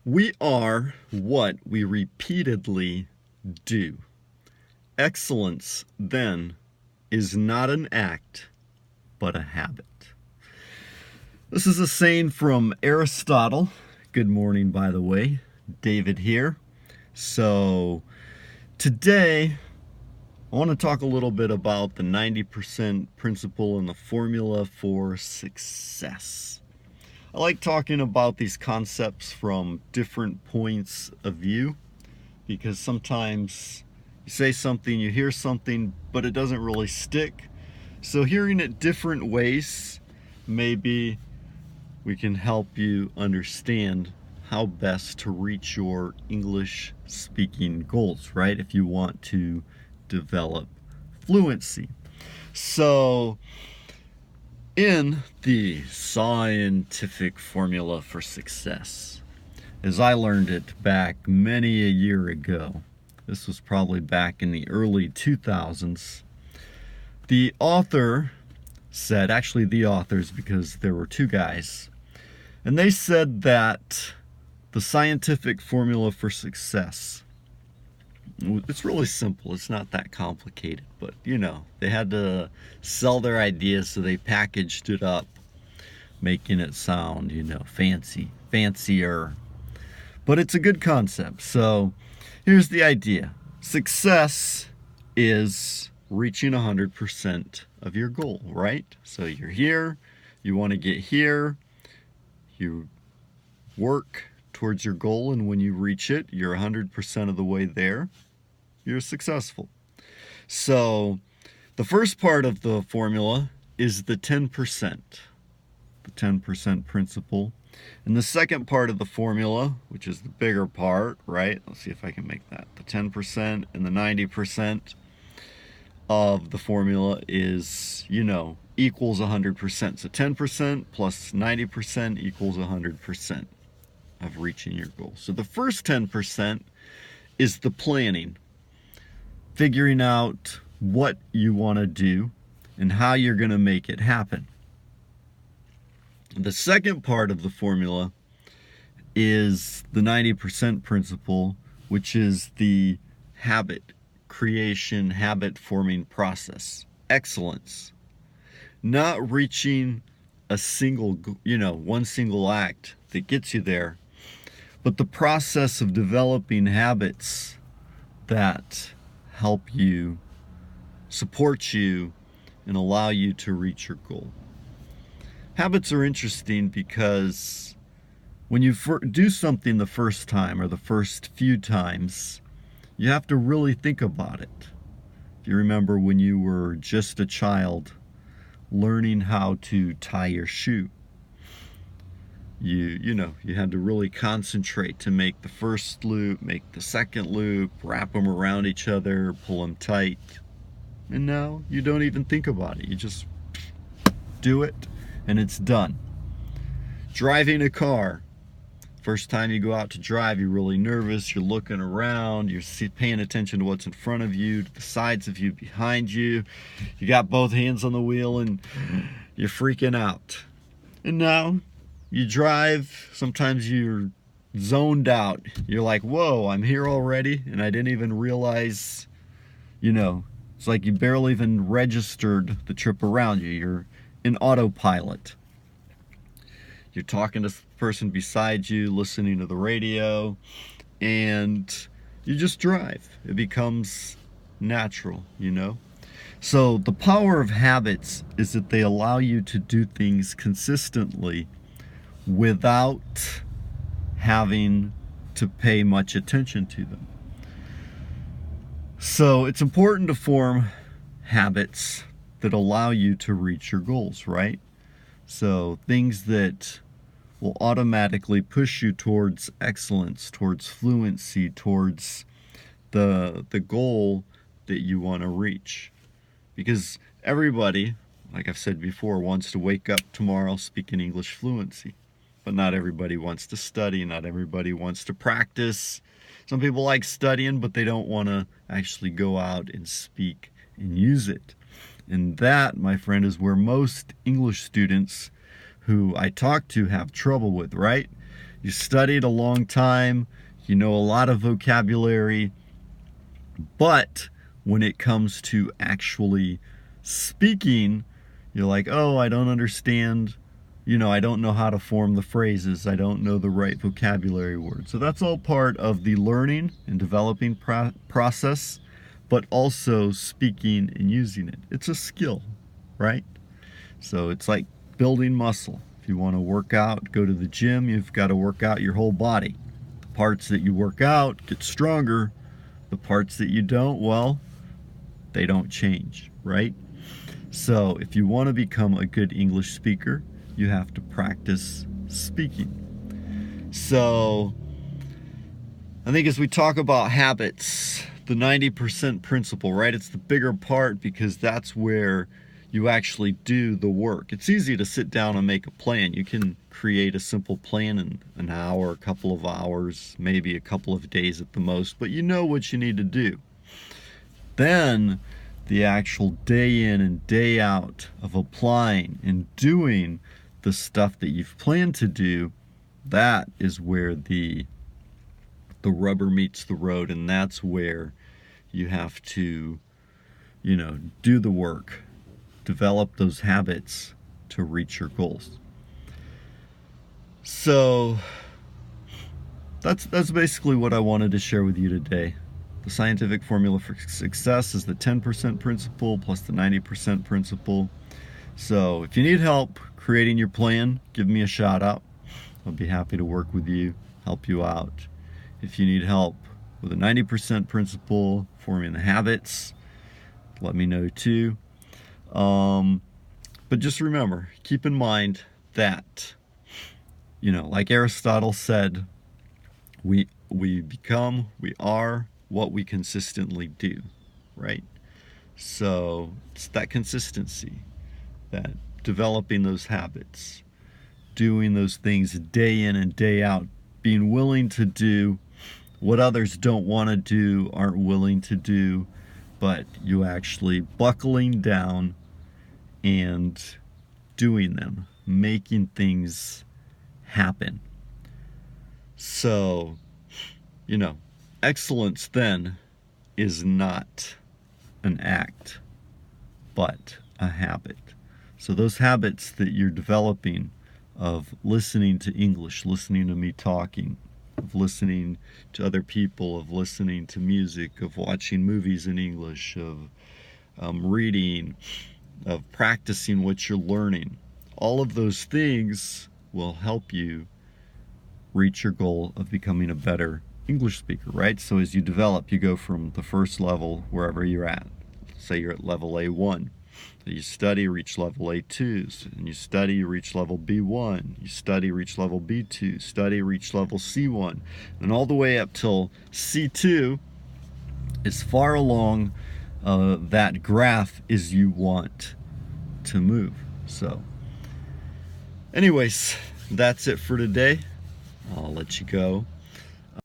We are what we repeatedly do. Excellence, then, is not an act, but a habit. This is a saying from Aristotle. Good morning, by the way. David here. So, today, I want to talk a little bit about the 90% principle and the formula for success. I like talking about these concepts from different points of view because sometimes you say something, you hear something, but it doesn't really stick. So hearing it different ways, maybe we can help you understand how best to reach your English speaking goals, right? If you want to develop fluency. So, in the scientific formula for success, as I learned it back many a year ago, this was probably back in the early 2000s, the author said, actually the authors, because there were two guys, and they said that the scientific formula for success, it's really simple. It's not that complicated, but they had to sell their ideas, so they packaged it up, making it sound, fancier. But it's a good concept. So here's the idea. Success is reaching 100% of your goal, right? So you're here, you want to get here, you work towards your goal, and when you reach it, you're 100% of the way there. You're successful. So the first part of the formula is the 10%, the 10% principle. And the second part of the formula, which is the bigger part, right? Let's see if I can make that. The 10% and the 90% of the formula is, equals 100%. So 10% plus 90% equals 100% of reaching your goal. So the first 10% is the planning. Figuring out what you want to do and how you're going to make it happen. The second part of the formula is the 90% principle, which is the habit creation, habit forming process. Excellence. Not reaching a single, one single act that gets you there, but the process of developing habits that help you, support you, and allow you to reach your goal. Habits are interesting because when you do something the first time or the first few times, you have to really think about it. If you remember when you were just a child learning how to tie your shoe, you had to really concentrate to make the first loop, make the second loop, wrap them around each other, pull them tight. And now you don't even think about it. You just do it and it's done. Driving a car. First time you go out to drive, you're really nervous, you're looking around, you're paying attention to what's in front of you, to the sides of you, behind you. You got both hands on the wheel and you're freaking out. And now you drive, sometimes you're zoned out. You're like, whoa, I'm here already, and I didn't even realize, it's like you barely even registered the trip around you. You're in autopilot. You're talking to the person beside you, listening to the radio, and you just drive. It becomes natural, So the power of habits is that they allow you to do things consistently without having to pay much attention to them. So it's important to form habits that allow you to reach your goals, right? So things that will automatically push you towards excellence, towards fluency, towards the goal that you want to reach. Because everybody, like I've said before, wants to wake up tomorrow speaking English fluency. But not everybody wants to study, not everybody wants to practice. Some people like studying, but they don't want to actually go out and speak and use it. And that, my friend, is where most English students who I talk to have trouble with, right? You studied a long time, you know a lot of vocabulary, but when it comes to actually speaking, you're like, oh, I don't understand. I don't know how to form the phrases. I don't know the right vocabulary words. So that's all part of the learning and developing process, but also speaking and using it. It's a skill, right? So it's like building muscle. If you want to work out, go to the gym, you've got to work out your whole body. The parts that you work out get stronger. The parts that you don't, well, they don't change, right? So if you want to become a good English speaker, you have to practice speaking. So I think as we talk about habits, the 90% principle, right? It's the bigger part because that's where you actually do the work. It's easy to sit down and make a plan. You can create a simple plan in an hour, a couple of hours, maybe a couple of days at the most, but you know what you need to do. Then the actual day in and day out of applying and doing the stuff that you've planned to do, that is where the rubber meets the road, and that's where you have to, do the work, develop those habits to reach your goals. So that's basically what I wanted to share with you today. The scientific formula for success is the 10% principle plus the 90% principle. So if you need help creating your plan, give me a shout out. I'll be happy to work with you, help you out. If you need help with the 90% principle, forming the habits, let me know too. But just remember, keep in mind that, like Aristotle said, we are what we consistently do, right? So it's that consistency, that developing those habits, doing those things day in and day out, being willing to do what others don't want to do, aren't willing to do, but you actually buckling down and doing them, making things happen. So, excellence then is not an act, but a habit. So those habits that you're developing of listening to English, listening to me talking, of listening to other people, of listening to music, of watching movies in English, of reading, of practicing what you're learning. All of those things will help you reach your goal of becoming a better English speaker, right? So as you develop, you go from the first level, wherever you're at. Say you're at level A1. So you study, reach level A2, and you study, you reach level B1, you study, reach level B2, study, reach level C1, and all the way up till C2, as far along that graph as you want to move. So anyways, that's it for today. I'll let you go.